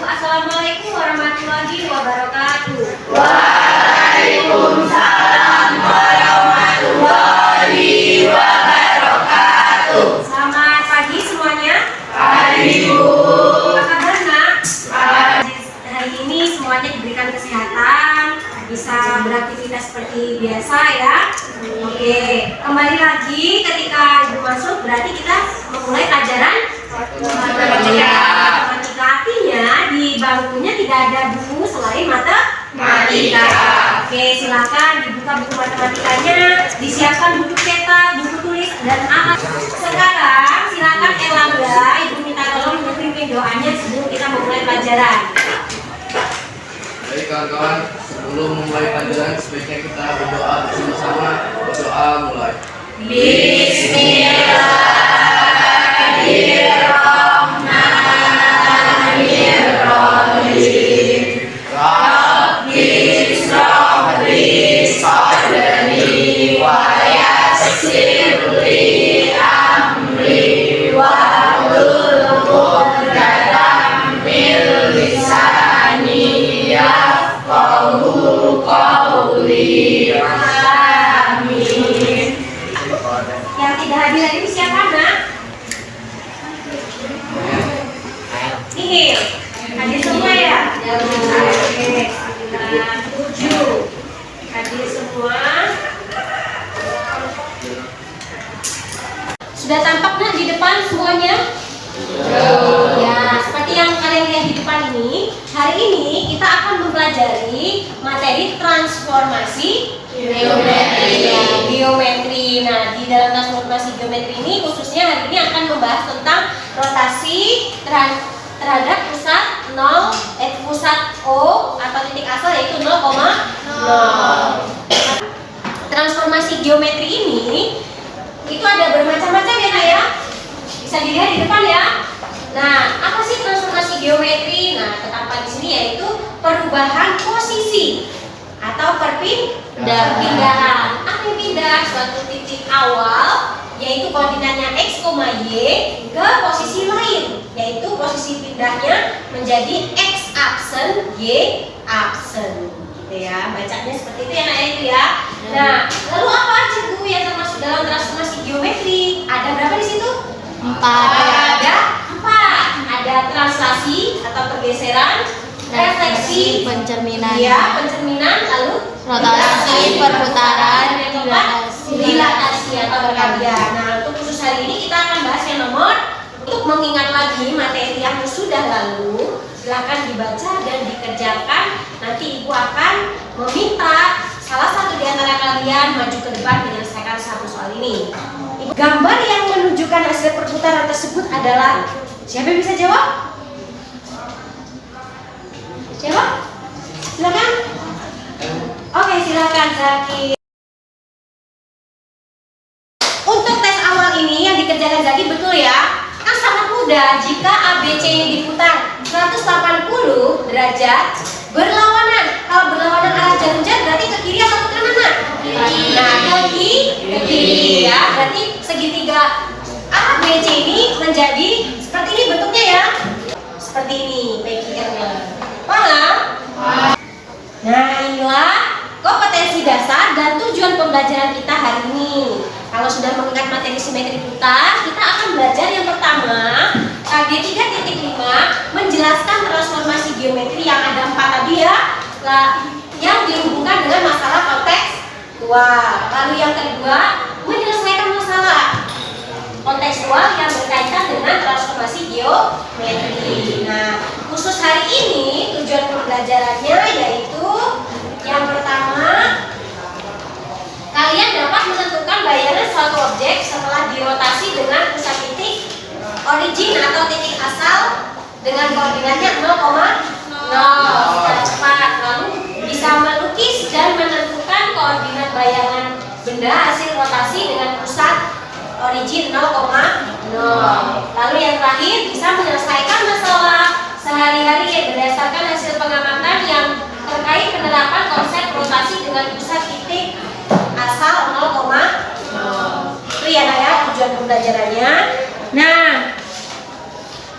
Assalamualaikum warahmatullahi wabarakatuh. Waalaikumsalam warahmatullahi wabarakatuh. Selamat pagi semuanya. Pagi, Bu. Apa kabar, Nak? Hari ini semuanya diberikan kesehatan, bisa beraktivitas seperti biasa ya. Oke, kembali lagi ketika Ibu masuk berarti kita memulai pelajaran matematika. Artinya di bangkunya tidak ada buku selain matematika. Oke, silakan dibuka buku matematikanya, disiapkan buku cetak, buku tulis dan alat. Sekarang silakan Erlangga, Ibu minta tolong mengirim doanya sebelum kita memulai pelajaran. Baik kawan-kawan, sebelum memulai pelajaran sebaiknya kita berdoa bersama-sama. Berdoa mulai. Bismillahirrahmanirrahim. Rabbi shrah li sadri wa yassir li amri wahlul 'uqdatam min lisani yafqahu qawli. Amin. Yang tidak hadir hari ini siapa, Nak? Nihil. Hadir semua ya? Oke. 7. Hadir semua. Sudah tampak, Nak, di depan semuanya? Ya, seperti yang kalian lihat di depan ini, hari ini kita akan mempelajari materi transformasi geometri. Geometri. Nah, di dalam transformasi geometri ini khususnya hari ini akan membahas tentang rotasi terhadap pusat O atau titik asal yaitu 0,0. Transformasi geometri ini itu ada bermacam-macam ya, Nak ya. Bisa dilihat di depan ya. Nah, apa sih transformasi geometri? Nah, terdapat di sini yaitu perubahan posisi atau perpindahan. Apa yang pindah? Suatu titik awal yaitu koordinatnya x, y ke posisi lain, yaitu posisi pindahnya menjadi x absen, y absen. Gitu ya. Bacanya seperti itu ya, Nak, itu ya. Nah, lalu apa aja Bu yang termasuk dalam transformasi geometri? Ada berapa di situ? 4. Ada 4. Ada translasi atau pergeseran, refleksi, pencerminan, ya, pencerminan, lalu rotasi, perputaran, dan yang keempat dilatasi atau berkalian. Nah, untuk khusus hari ini kita akan bahas yang nomor. Untuk mengingat lagi materi yang sudah lalu, silahkan dibaca dan dikerjakan. Nanti Ibu akan meminta salah satu di antara kalian maju ke depan menyelesaikan satu soal ini. Gambar yang menunjukkan hasil perputaran tersebut adalah, siapa yang bisa jawab? Jawab? Silakan. Oke, silakan Zaki. Untuk tes awal ini yang dikerjakan Zaki betul ya? Kan sangat mudah jika ABC ini diputar 180 derajat berlawanan. Kalau berlawanan arah jarum jam berarti ke kiri atau ke kanan, Nak? Nah, ke kiri ya. Berarti segitiga ABC ini menjadi seperti ini bentuknya ya. Seperti ini PQR-nya. Paham? Nah, inilah kompetensi dasar dan tujuan pembelajaran kita hari ini. Kalau sudah mengingat materi simetri putar, kita akan belajar yang pertama, KG 3.5 menjelaskan transformasi geometri yang ada 4 tadi ya, yang dihubungkan dengan masalah kontekstual. Lalu yang kedua, menyelesaikan masalah kontekstual yang berkaitan dengan transformasi geometri. Nah, khusus hari ini tujuan pembelajarannya yaitu yang pertama, kalian dapat menentukan bayangan suatu objek setelah dirotasi dengan pusat titik origin atau titik asal dengan koordinatnya 0,0. Lalu bisa melukis dan menentukan koordinat bayangan benda hasil rotasi dengan pusat origin 0,0. Lalu yang terakhir, bisa menyelesaikan masalah sehari-hari berdasarkan hasil pengamatan yang terkait penerapan konsep rotasi dengan pusat titik asal 0,0. Itu ya, Nak ya, tujuan pembelajarannya. Nah,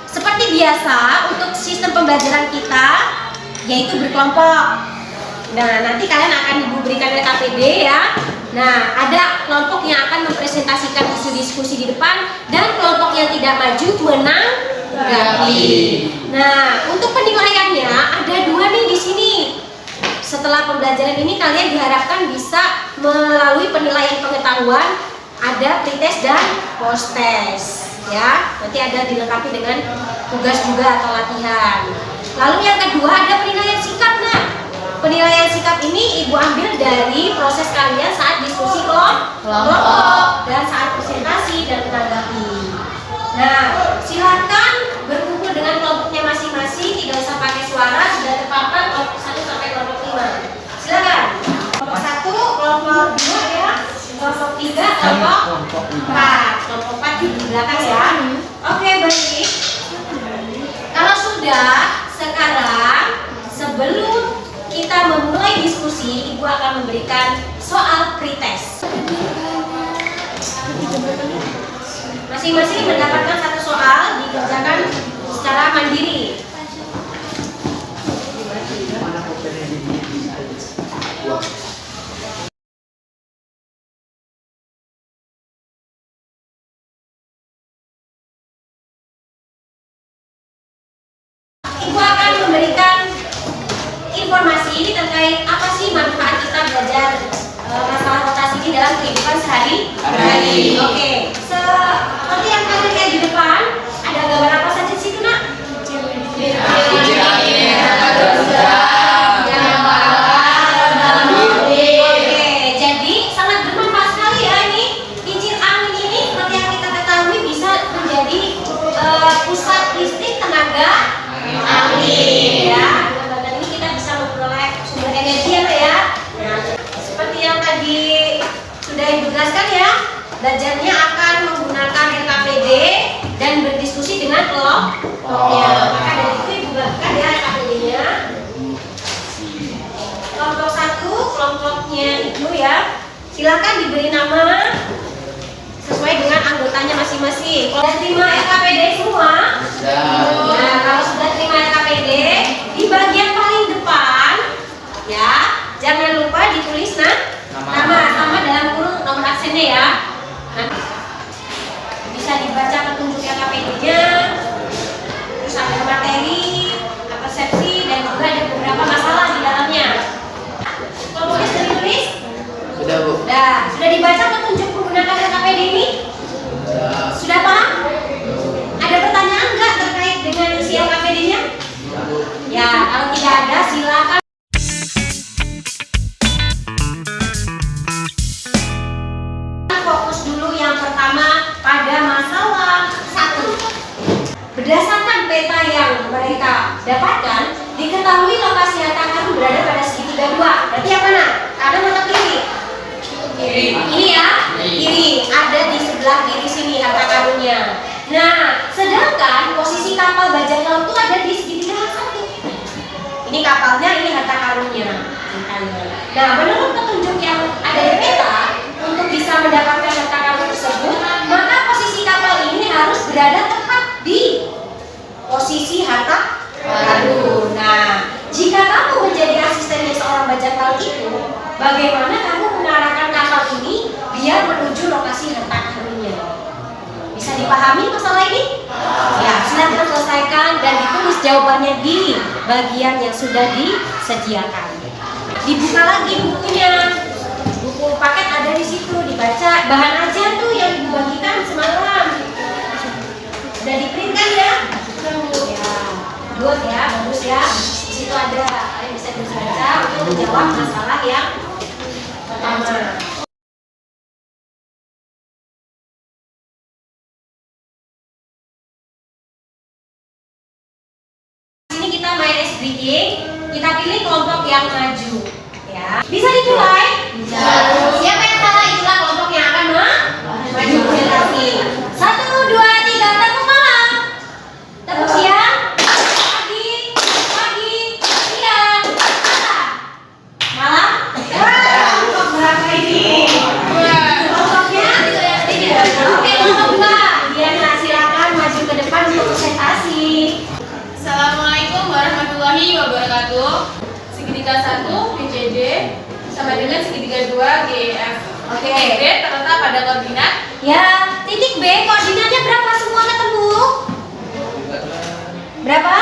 seperti biasa untuk sistem pembelajaran kita yaitu berkelompok. Nah, nanti kalian akan diberikan KPD ya. Nah, ada kelompok yang akan mempresentasikan hasil diskusi di depan dan kelompok yang tidak maju menanggapi. Nah, untuk penilaiannya ada 2 nih di sini. Setelah pembelajaran ini kalian diharapkan bisa melalui penilaian pengetahuan, ada pretest dan post test ya. Nanti ada dilengkapi dengan tugas juga atau latihan. Lalu yang kedua ada penilaian sikap. Nah, penilaian sikap ini Ibu ambil dari proses kalian saat diskusi kelompok dan saat presentasi dan menanggapi. Nah, silakan berkumpul dengan kelompoknya masing-masing, tidak usah pakai suara, sudah terpampang kelompok 1 sampai kelompok 5. Silakan. Kelompok 1, kelompok 2 ya, kelompok 3, kelompok 4. Kelompok 4 di belakang ya. Oke, baik. Kalau sudah, sekarang sebelum kita memulai diskusi, Ibu akan memberikan soal pretest. Masing-masing mendapatkan 1 soal, dikerjakan secara mandiri. Ibu akan memberikan informasi ini terkait apa sih manfaat kita belajar masalah rotasi ini dalam kehidupan sehari-hari. Oke, seperti yang kalian lihat di depan, ada gambar apa saja di situ, Nak? Oke, jadi sangat bermanfaat sekali ya ini. Kincir angin ini seperti yang kita ketahui bisa menjadi pusat listrik tenaga angin ya. Energi ya. Nah, seperti yang tadi sudah Ibu jelaskan ya, belajarnya akan menggunakan LKPD dan berdiskusi dengan kelompoknya. Maka dari itu Ibu buatkan ya LKPD-nya. Kelompok 1, kelompoknya Ibu ya. Silakan diberi nama sesuai dengan anggotanya masing-masing. Kalau terima LKPD semua, nah kalau sudah terima LKPD, di bagian paling depan ya, jangan lupa ditulis nama sama dalam kurung nomor absennya ya. Nanti bisa dibaca petunjuk LKPD-nya, terus ada materi, persepsi, dan juga ada beberapa masalah di dalamnya. Kelompoknya sudah ditulis? Sudah, Bu. Sudah dibaca petunjuk menggunakan LKPD ini? Sudah paham? Ada pertanyaan nggak terkait dengan isi LKPD-nya? Ya, kalau tidak ada silakan. Fokus dulu yang pertama pada masalah 1. Berdasarkan peta yang mereka dapatkan, diketahui lokasi harta karun berada pada segitiga 2. Berarti yang mana? Kanan atau kiri? Kiri. Ini ya, kiri. Ada di sebelah kiri sini harta karunnya. Nah, sedangkan posisi kapal bajak laut itu ada di segitiga 1. Ini kapalnya, ini harta karunnya. Nah, menurut petunjuk yang ada di peta, untuk bisa mendapatkan harta karun tersebut, maka posisi kapal ini harus berada tepat di posisi harta karun. Nah, jika kamu menjadi asistennya seorang bajak laut itu, bagaimana kamu mengarahkan kapal ini biar menuju lokasi harta karunnya? Bisa dipahami masalah ini? Ya, silakan selesaikan dan ditulis jawabannya di bagian yang sudah disediakan. Dibuka lagi bukunya. Buku paket ada di situ, dibaca. Bahan aja tuh yang Ibu bagikan semalam. Sudah diprintkan ya? Ya, good ya, bagus ya. Di situ ada, kalian bisa terus baca untuk menjawab masalah yang pertama. Sini kita main ice breaking. Kita pilih kelompok yang maju. Ya, bisa dimulai. Siapa yang salah itulah kelompok yang akan maju presentasi. 1, 2, 3, tepuk malam. Tepuk siang. Pagi, siang, malam. Kelompok berapa ini? Kelompoknya oke, kelompok 2. Diana silakan maju ke depan untuk presentasi. Assalamualaikum warahmatullahi warahmatullahi wabarakatuh. Segitiga 1 BCD sama dengan segitiga 2 GEF. Oke. Titik B terletak pada koordinat. Ya, titik B koordinatnya berapa semua ketemu? Berapa?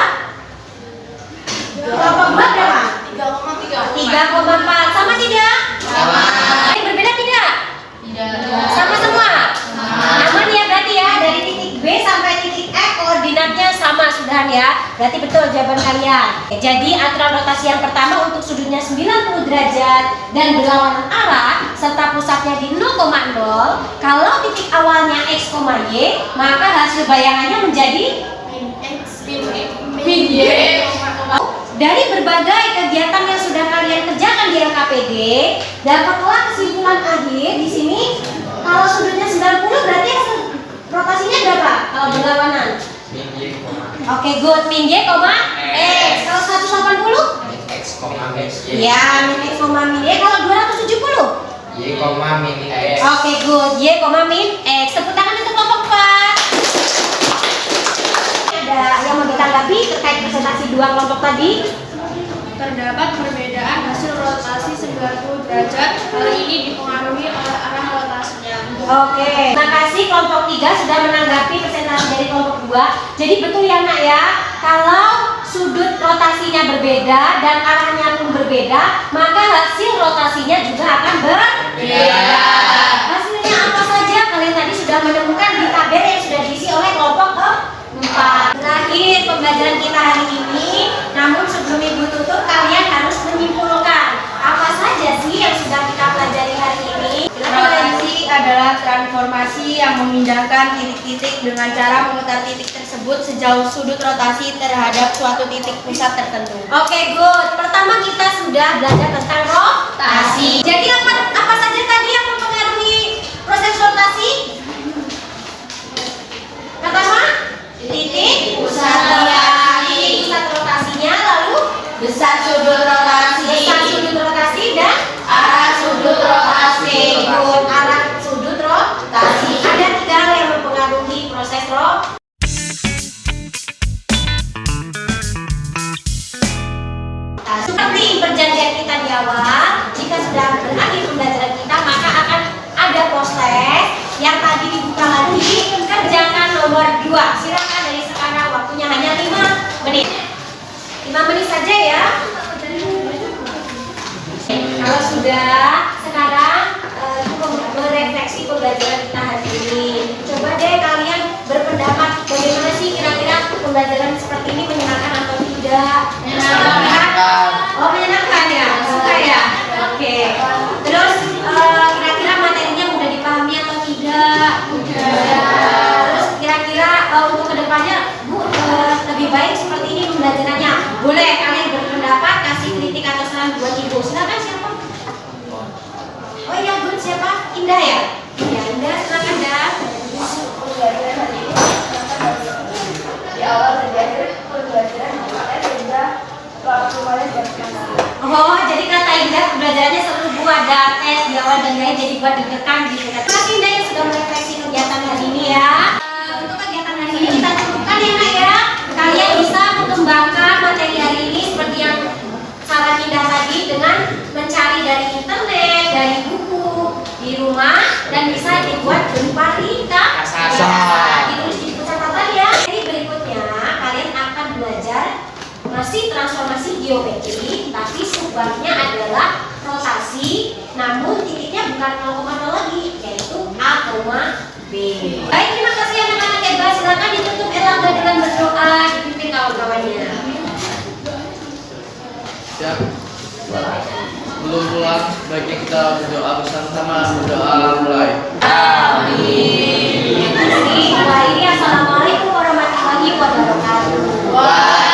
Kelompok 2 berapa? 3,4. Sama tidak? Sama. Yang berbeda tidak? Tidak. Sama semua? Aman ya berarti ya, dari titik B sampai titik E koordinatnya sama sudahan ya. Berarti betul jawaban kalian. Jadi aturan rotasi yang pertama untuk sudutnya 90 derajat dan berlawanan arah serta pusatnya di 0,0. Kalau titik awalnya X, Y, maka hasil bayangannya menjadi Min Y. dari berbagai kegiatan yang sudah kalian kerjakan di LKPD, dapatlah kesimpulan akhir di sini. Kalau sudutnya 90 berarti rotasinya berapa? Kalau berlawanan? Oke, good. Min Y, X. Kalau 180? X, min Ya, min X, min Y. Kalau 270? Y, min X. Oke, good. Y, min X. Tepuk tangan untuk kelompok 4. Ada yang mau ditanggapi terkait presentasi dua kelompok tadi? Terdapat perbedaan hasil rotasi 90 derajat. Hal ini dipengaruhi oleh arah rotasinya. Oke, terima kasih kelompok 3 sudah menanggapi presentasi dari kelompok 2. Jadi betul ya nak ya, kalau sudut rotasinya berbeda dan arahnya pun berbeda, maka hasil rotasinya juga akan berbeda. Hasilnya apa saja kalian tadi sudah menemukan di tabel yang sudah diisi oleh kelompok 4. Terakhir pembelajaran kita hari ini, namun sebelum ibu tutup kalian harus menyimpulkan apa saja sih yang sudah kita pelajari hari ini. Rotasi adalah transformasi yang memindahkan titik-titik dengan cara memutar titik tersebut sejauh sudut rotasi terhadap suatu titik pusat tertentu. Oke, good. Pertama kita sudah belajar tentang rotasi. Jadi apa saja tadi yang mempengaruhi proses rotasi? Pertama, titik pusat rotasi. Pusat rotasinya, lalu Besar sudut rotasi, besar sudut rotasi dan arah sudut rotasi. good. Arah sudut rotasi. Ada 3 hal yang mempengaruhi proses rotasi. Seperti perjanjian kita di awal, jika sudah berakhir pembelajaran kita, maka akan ada proses yang tadi dibuka lagi, kerjakan nomor 2. Silakan dari sekarang, waktunya hanya 5 menit. 5 menit saja ya. Kalau sudah, sekarang merefleksi pembelajaran kita hari ini. Coba deh kalian berpendapat bagaimana sih kira-kira pembelajaran seperti ini menyenangkan atau tidak? Menyenangkan. Oh, menyenangkan ya? Suka ya? Oke. Terus kira-kira materinya mudah dipahami atau tidak? Terus kira-kira untuk kedepannya Bu lebih baik seperti ini pembelajarannya. Boleh kalian berpendapat, kasih kritik atau saran buat ibu. Silakan siapa? Oh iya, good. Siapa? Indah ya? Ya, Indah, silakan dah. Di awal dan di akhir pembelajaran sehingga kemarin Oh, jadi kata Indah pembelajarannya seru Bu, ada tes di awal dan di akhir jadi buat deg-degan gitu. Terima kasih Indah yang sudah merefleksi kegiatan hari ini ya. Untuk kegiatan hari ini kita cukupkan ya nak ya. Kalian bisa mengembangkan materi hari ini seperti yang saran Indah tadi dengan mencari dari internet, dari buku, di rumah, dan bisa dibuat berupa ditulis di buku catatan ya. Jadi berikutnya kalian akan belajar masih transformasi geometri, tapi subbabnya adalah rotasi, namun titiknya bukan 0,0 lagi, yaitu A, B. Baik, terima kasih anak-anak hebat. Silakan ditutup Erlangga dengan berdoa, dipimpin kawan-kawannya. Siap. Belum pulang, baiknya kita berdoa bersama-sama. Berdoa mulai. Amin. Terima kasih. Assalamualaikum warahmatullahi wabarakatuh.